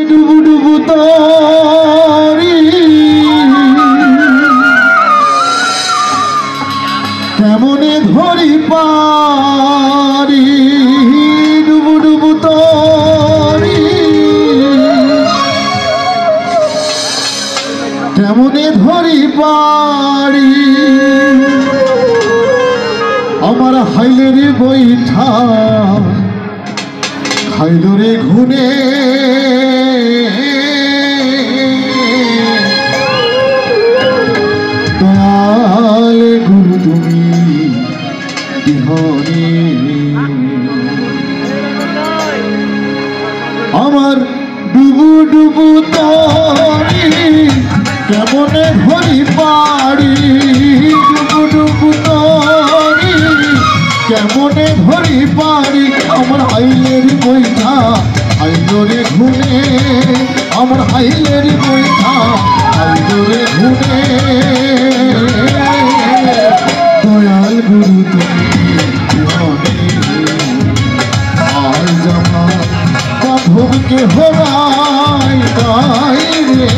ডুবু ডুবু তরি কেমনে ধরি পারি ডুবু ডুবু তরি কেমনে ধরি পারি আমার হাইলের বৈঠা খাইলরে ঘুনে দয়াল গুরু তুমি বিহনে আমার ডুবু ডুবু তরি কেমনে ধরি পারি ডুবু ডুবু তরি কেমনে ধরি পারি আমার হাইলের বৈঠা হাইলরে ঘুনে আমার হাইলের বৈঠা হাইলরে ঘুনে দয়াল গুরু তুমি আজ আমার বাঁধবকে হরাই তাই রে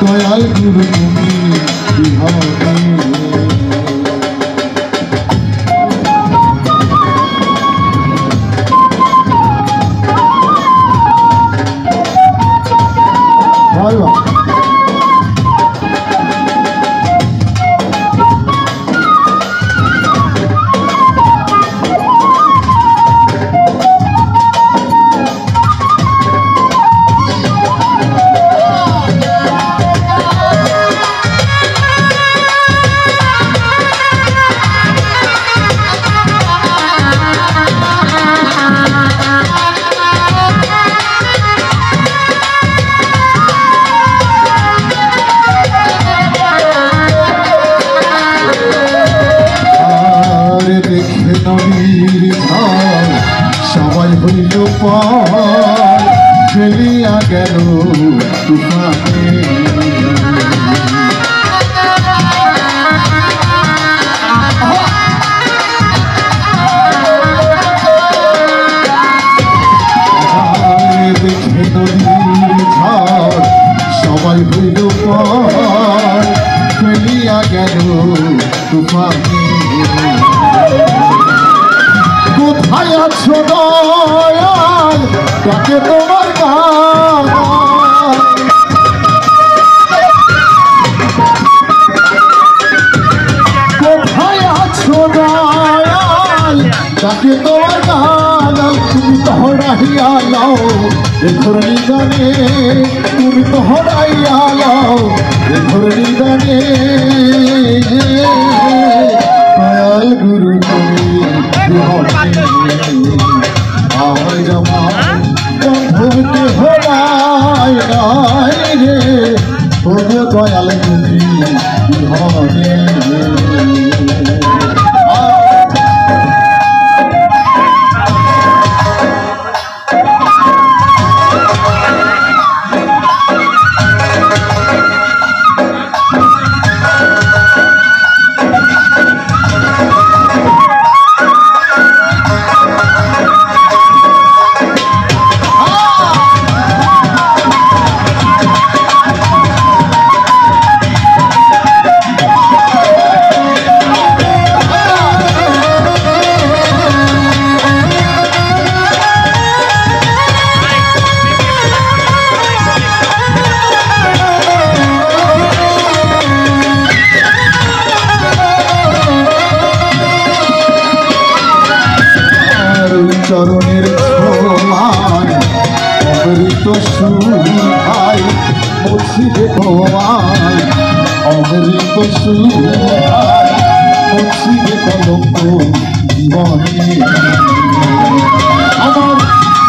দয়াল গুরু তুমি বিহনে সবাই হইল ফেলিয়া গেল তুফানে দেখে নদীর ঝড় সবাই হইল ফেলিয়া গেল তুফানে কোথায় আছো দয়াল তাকে তোমার কোথায় আছো দয়াল তাকে তোমার গাল তুমি তো হরাইয়া লাও এ ধরণী গানে তুমি তো হরাইয়া লাও এ ধরণী গানে দয়াল গুরু তুমি আজ আমার বন্ধুকে হরাই নাই রে ওগো দয়াল তুমি বিহনে চরণের ছোঁয়ায় অমৃত সুধায় মুছিবে ভোয়ায় অমৃত সুধায় মুছিবে কলঙ্ক জীবনে আমার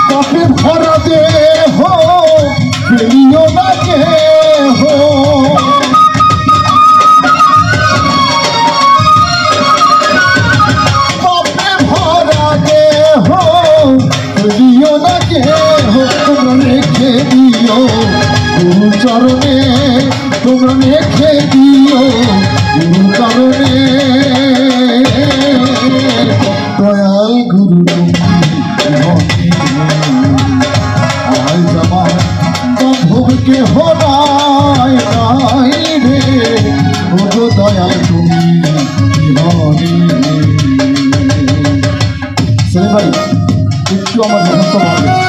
পাপে ভরা দেহ ফেলিও না কেহ চরণে তোমরা রেখে দিও গুরু চরণে দয়াল গুরু তুমি আজ আমার কে হরাই নাই রে ও গো দয়াল তুমি বিহনে সেলিম ভাই একটু আমার যথেষ্ট বলবে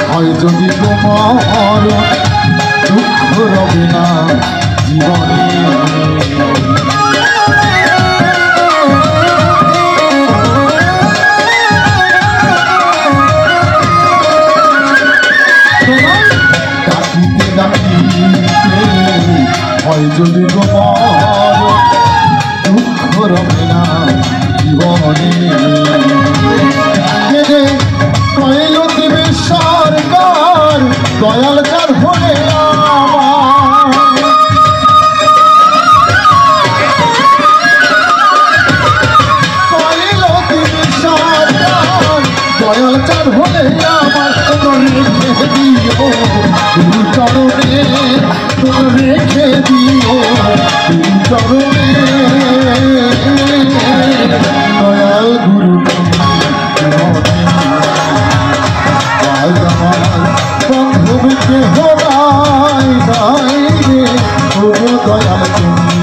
হয় যদি তোমার দুঃখ রবে না জীবনে ডাকিতে ডাকিতে হয় যদি তোমার দুঃখ রবে না জীবনে কইল দিবে সরকার দয়াল কার হলে আমার কইল দিবে সরকার দয়াল কার হলে আমার রেখে দিও তুমি চরণে রেখে দিও তুমি চরণে দয়াল গুরু বন্ধুকে হরাই নাই রে ও দয়াল তুমি